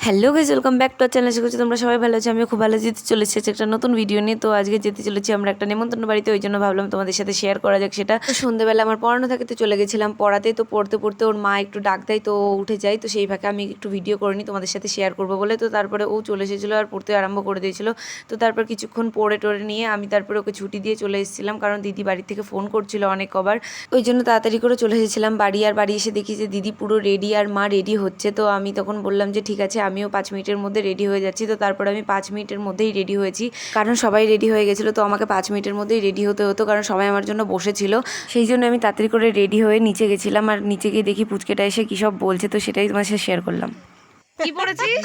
Hello guys, welcome back to our channel. আশা করছি তোমরা সবাই ভালো আছো। আমিও খুব ভালো যেতে চলেছি একটা নতুন ভিডিও নিয়ে। তো আজকে যেতে চলেছি আমরা একটা নেমন্তন্ন বাড়িতে, ওই জন্য ভাবলাম তোমাদের সাথে শেয়ার করা যাক সেটা। তো সন্ধ্যেবেলা আমার পড়ানো থাকে, তো চলে গেছিলাম পড়াতে। তো পড়তে পড়তে ওর মা একটু ডাক দেয়, তো উঠে যায়। তো সেই ফাঁকে আমি একটু ভিডিও করে নিই তোমাদের সাথে শেয়ার করবো বলে। তো তারপরে ও চলে এসেছিলো আর পড়তে আরম্ভ করে দিয়েছিল। তো তারপর কিছুক্ষণ পড়ে টড়ে নিয়ে আমি তারপরে ওকে ছুটি দিয়ে চলে এসেছিলাম, কারণ দিদি বাড়ি থেকে ফোন করছিল অনেক কবার। ওই জন্য তাড়াতাড়ি করে চলে এসেছিলাম বাড়ি। আর বাড়ি এসে দেখি যে দিদি পুরো রেডি আর মা রেডি হচ্ছে। তো আমি তখন বললাম যে ঠিক আছে, আমিও 5 মিনিটের মধ্যে রেডি হয়ে যাচ্ছি। তো তারপরে আমি 5 মিনিটের মধ্যেই রেডি হয়েছি, কারণ সবাই রেডি হয়ে গেছিলো। তো আমাকে 5 মিনিটের মধ্যেই রেডি হতে হতো, কারণ সবাই আমার জন্য বসেছিল। সেই জন্য আমি তাড়াতাড়ি করে রেডি হয়ে নিচে গেছিলাম। আর নিচে গিয়ে দেখি পুচকেটা এসে কী সব বলছে, তো সেটাই তোমার সাথে শেয়ার করলাম। কি পড়েছিস?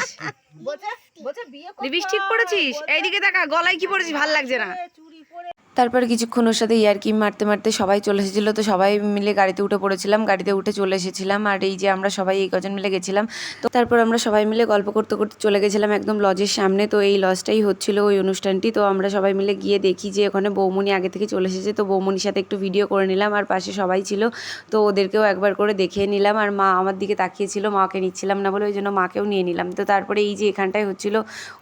লিপস্টিক পড়েছিস? এইদিকে দেখা, গলায় কি পড়েছিস? ভাল লাগছে না। তারপরে কিছুক্ষণ ওর সাথে ইয়ার্কি মারতে মারতে সবাই চলে এসেছিলো। তো সবাই মিলে গাড়িতে উঠে পড়েছিলাম, গাড়িতে উঠে চলে এসেছিলাম। আর এই যে আমরা সবাই এই কজন মিলে গেছিলাম। তো তারপর আমরা সবাই মিলে গল্প করতে করতে চলে গেছিলাম একদম লজের সামনে। তো এই লজটাই হচ্ছিল ওই অনুষ্ঠানটি। তো আমরা সবাই মিলে গিয়ে দেখি যে ওখানে বৌমনি আগে থেকে চলে এসেছে। তো বৌমনির সাথে একটু ভিডিও করে নিলাম, আর পাশে সবাই ছিল, তো ওদেরকেও একবার করে দেখিয়ে নিলাম। আর মা আমার দিকে তাকিয়েছিল, মাকে নিচ্ছিলাম না বলে, ওই জন্য মাকেও নিয়ে নিলাম। তো তারপরে এই যে এখানটায় হচ্ছিল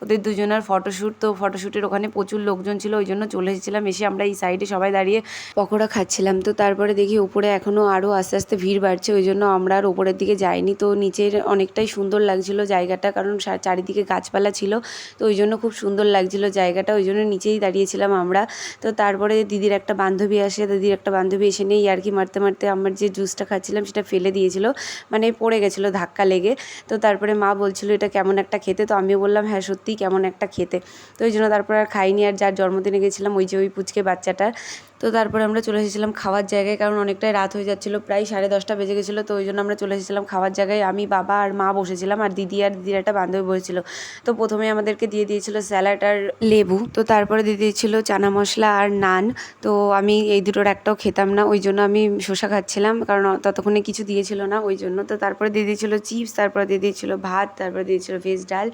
ওদের দুজনের ফটোশ্যুট। তো ফটোশ্যুটের ওখানে প্রচুর লোকজন ছিল, ওই জন্য চলে এসেছিলাম। এসে আমরা এই সাইডে সবাই দাঁড়িয়ে পকোড়া খাচ্ছিলাম। তো তারপরে দেখি উপরে এখনও আরও আস্তে আস্তে ভিড় বাড়ছে, ওই জন্য আমরা আর উপরের দিকে যাইনি। তো নিচের অনেকটাই সুন্দর লাগছিল জায়গাটা, কারণ চারিদিকে গাছপালা ছিল। তো ওই জন্য খুব সুন্দর লাগছিল জায়গাটা, ওই জন্য নিচেই দাঁড়িয়েছিলাম আমরা। তো তারপরে দিদির একটা বান্ধবী আসে, দিদির একটা বান্ধবী এসে নিয়ে ইয়ার্কি মারতে মারতে আমার যে জুসটা খাচ্ছিলাম সেটা ফেলে দিয়েছিল, মানে পড়ে গেছিলো ধাক্কা লেগে। তো তারপরে মা বলছিল এটা কেমন একটা খেতে। তো আমিও বললাম হ্যাঁ সত্যিই কেমন একটা খেতে। তো ওই জন্য তারপর আর খাইনি। আর যার জন্মদিনে গেছিলাম ওই যে ওই পুচকে বাচ্চাটা। তো তারপরে আমরা চলে এসেছিলাম খাওয়ার জায়গায়, কারণ অনেকটাই রাত হয়ে যাচ্ছিলো, প্রায় 10:30 বেজে গেছিলো। তো ওই জন্য আমরা চলে এসেছিলাম খাওয়ার জায়গায়। আমি, বাবা আর মা বসেছিলাম, আর দিদি আর দিদির একটা বান্ধবী বসেছিল। তো প্রথমে আমাদেরকে দিয়ে দিয়েছিল স্যালাড আর লেবু। তো তারপরে দিয়ে দিয়েছিল চানা মশলা আর নান। তো আমি এই দুটোর একটাও খেতাম না, ওই জন্য আমি শসা খাচ্ছিলাম, কারণ ততক্ষণে কিছু দিয়েছিল না ওই জন্য। তো তারপরে দিয়ে দিয়েছিল চিপস, তারপরে দিয়ে দিয়েছিল ভাত, তারপরে দিয়েছিল ভেজ ডাল।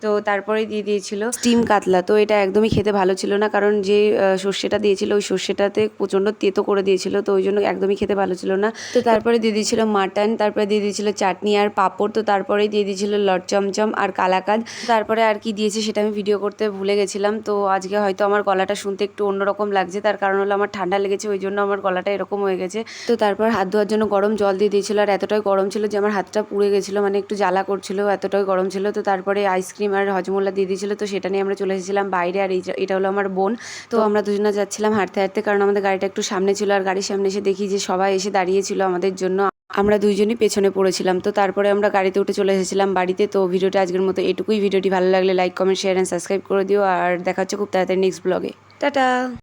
তো তারপরে দিয়ে দিয়েছিল স্টিম কাতলা। তো এটা একদমই খেতে ভালো ছিল না, কারণ যে সর্ষেটা দিয়েছিল ওই সর্ষেটাতে প্রচণ্ড তেতো করে দিয়েছিল, তো ওই জন্য একদমই খেতে ভালো ছিল না। তো তারপরে দিয়ে দিয়েছিল মাটন, তারপরে দিয়ে দিয়েছিল চাটনি আর পাঁপড়। তো তারপরে দিয়ে দিয়েছিল লট চমচম আর কালাকাদ। তারপরে আর কি দিয়েছে সেটা আমি ভিডিও করতে ভুলে গেছিলাম। তো আজকে হয়তো আমার গলাটা শুনতে একটু অন্যরকম লাগছে, তার কারণ হলো আমার ঠান্ডা লেগেছে, ওই জন্য আমার গলাটা এরকম হয়ে গেছে। তো তারপর হাত ধোয়ার জন্য গরম জল দিয়ে দিয়েছিল, আর এতটাই গরম ছিল যে আমার হাতটা পুড়ে গেছিলো, মানে একটু জ্বালা করছিল, এতটাই গরম ছিল। তো তারপরে আইসক্রিম আর হজমোল্লা দিয়ে দিয়েছিল, তো সেটা নিয়ে আমরা চলে এসেছিলাম বাইরে। আর এটা হলো আমার বোন। তো আমরা দুজনে যাচ্ছিলাম হাঁটতে হাঁটতে, কারণ আমাদের গাড়িটা একটু সামনে ছিল। আর গাড়ির সামনে এসে দেখি যে সবাই এসে দাঁড়িয়েছিল আমাদের জন্য, আমরা দুইজনই পেছনে পড়েছিলাম। তো তারপরে আমরা গাড়িতে উঠে চলে এসেছিলাম বাড়িতে। তো ভিডিওটা আজকের মতো এটুকুই। ভিডিওটি ভালো লাগলে like, comment, share and subscribe করে দিও। আর দেখা হচ্ছে খুব তাড়াতাড়ি নেক্সট ব্লগে। টাটা।